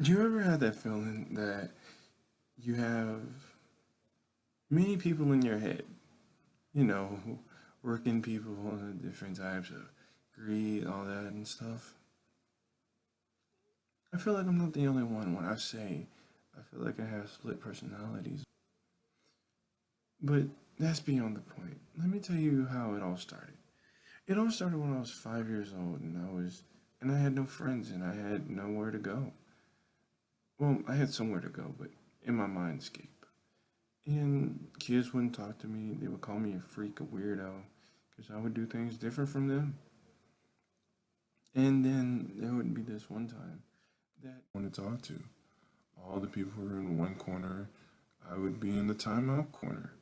Do you ever have that feeling that you have many people in your head? You know, working people, different types of greed, all that and stuff. I feel like I'm not the only one when I say I feel like I have split personalities. But that's beyond the point. Let me tell you how it all started. It all started when I was 5 years old and I had no friends and I had nowhere to go. Well, I had somewhere to go, but in my mindscape. And kids wouldn't talk to me. They would call me a freak, a weirdo, because I would do things different from them. And then there would be this one time that I wanted to talk to. All the people were in one corner. I would be in the timeout corner.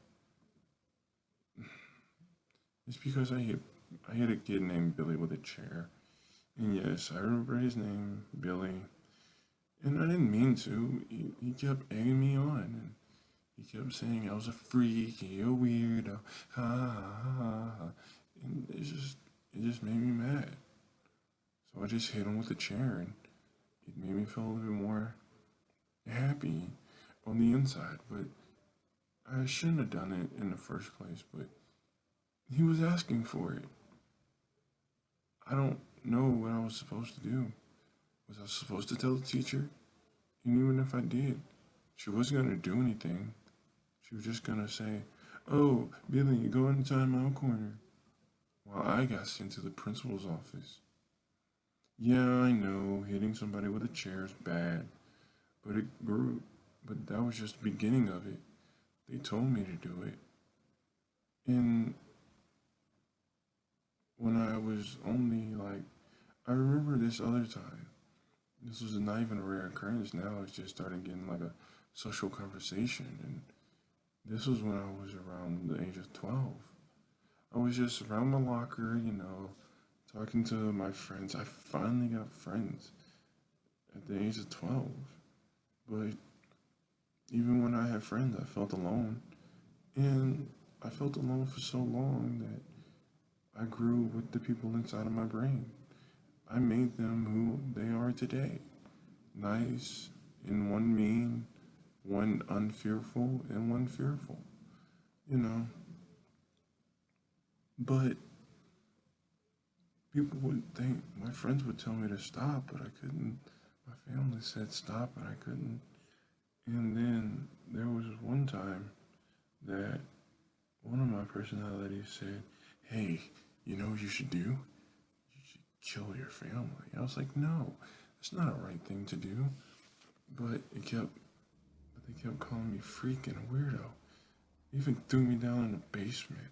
It's because I hit a kid named Billy with a chair. And yes, I remember his name, Billy. And I didn't mean to. He kept egging me on. And he kept saying I was a freak, and you're a weirdo. Ha ha ha ha. And it just made me mad. So I just hit him with the chair and it made me feel a little bit more happy on the inside. But I shouldn't have done it in the first place, but he was asking for it. I don't know what I was supposed to do. Was I supposed to tell the teacher? And even if I did, she wasn't going to do anything. She was just going to say, "Oh, Billy, you go in the timeout corner." While I got sent to the principal's office. Yeah, I know, hitting somebody with a chair is bad, but it grew. But that was just the beginning of it. They told me to do it. And when I was only like, I remember this other time. This was not even a rare occurrence. Now it's just starting getting like a social conversation. And this was when I was around the age of 12. I was just around my locker, talking to my friends. I finally got friends at the age of 12. But even when I had friends, I felt alone. And I felt alone for so long that I grew with the people inside of my brain. I made them who they are today. Nice, and one mean, one unfearful, and one fearful. You know. But people would think, my friends would tell me to stop, but I couldn't. My family said stop, but I couldn't. And then there was one time that one of my personalities said, "Hey, you know what you should do? You should kill your family." I was like, "No, it's not a right thing to do." But they kept calling me freak and a weirdo. They even threw me down in the basement.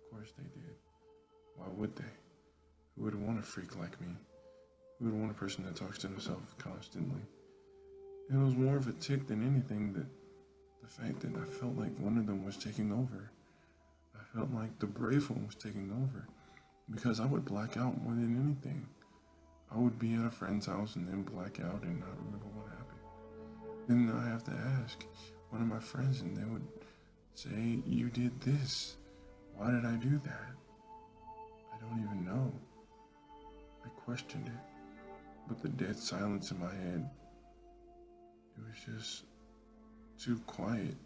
Of course they did. Why would they? Who would want a freak like me? Who would want a person that talks to himself constantly? And it was more of a tick than anything that the fact that I felt like one of them was taking over. I felt like the brave one was taking over because I would black out more than anything. I would be at a friend's house and then black out and not remember what happened. Then I have to ask one of my friends and they would say, "You did this. Why did I do that?" I don't even know. I questioned it, but the dead silence in my head, it was just too quiet.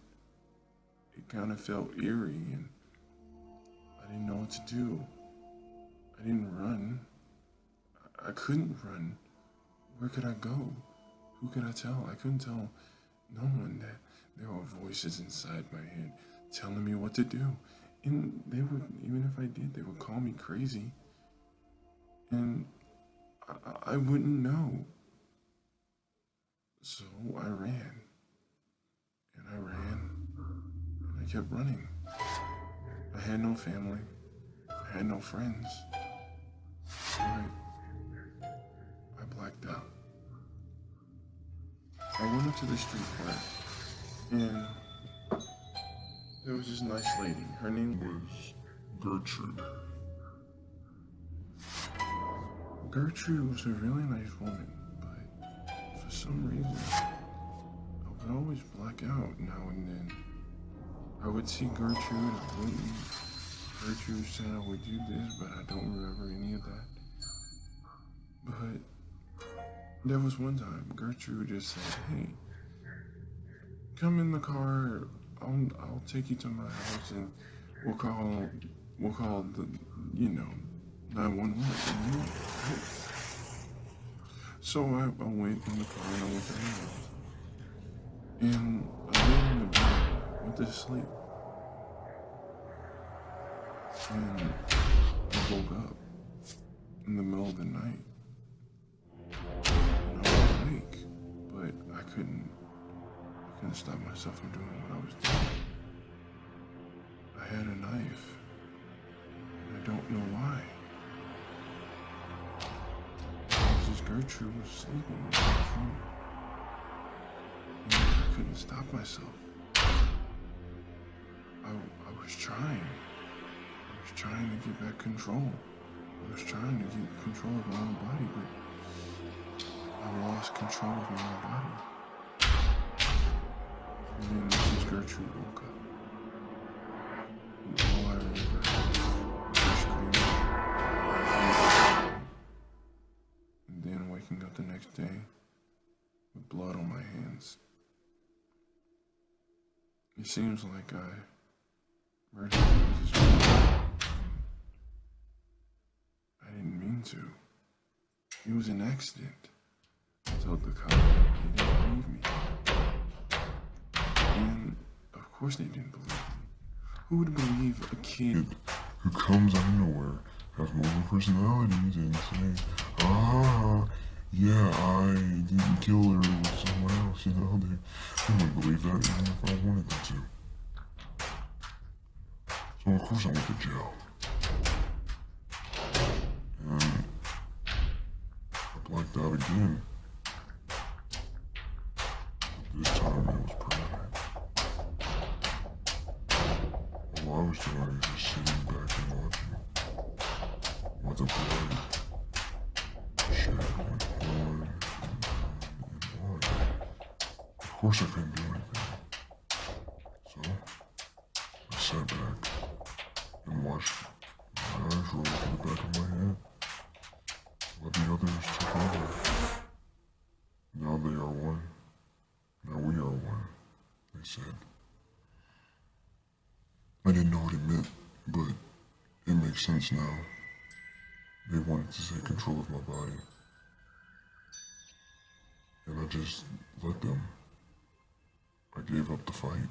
It kind of felt eerie and I didn't know what to do. I didn't run. I couldn't run. Where could I go? Who could I tell? I couldn't tell no one that there were voices inside my head telling me what to do. And they would, even if I did, they would call me crazy. And I wouldn't know. So I ran. And I ran. And I kept running. I had no family. I had no friends. I blacked out. I went up to the street corner. And there was this nice lady. Her name was Gertrude. Gertrude was a really nice woman, but for some reason, I would always black out now and then. I would see Gertrude, I wouldn't. Gertrude said I would do this, but I don't remember any of that. But There was one time Gertrude just said, "Hey, come in the car. I'll take you to my house, and we'll call the 911." So I went in the car and I went to her house, and I laid in the bed, went to sleep, and I woke up in the middle of the night. And I was awake, but I couldn't stop myself from doing what I was doing. I had a knife, and I don't know why. It was just Gertrude was sleeping in my room, and I couldn't stop myself. I was trying. I was trying to get back control. I was trying to get control of my own body, but I lost control of my own body. And then Mrs. Gertrude woke up. And all I remember was her screaming. And then waking up the next day with blood on my hands. It seems like I murdered Mrs. Gertrude. I didn't mean to. It was an accident. I told the cops. They didn't believe me. And of course they didn't believe me. Who would believe a kid who comes out of nowhere, has multiple personalities, and say, yeah, I didn't kill her with someone else, they wouldn't believe that even if I wanted them to. So of course I went to jail. And I blacked out again. This time it was permanent. All I was doing was just sitting back and watching. While the blood shed went on and on. Of course I couldn't do anything. So I sat back and watched my eyes roll to the back of my head while the others took over. Now they are one. Now we are one, they said. I didn't know what it meant, but it makes sense now. They wanted to take control of my body. And I just let them. I gave up the fight.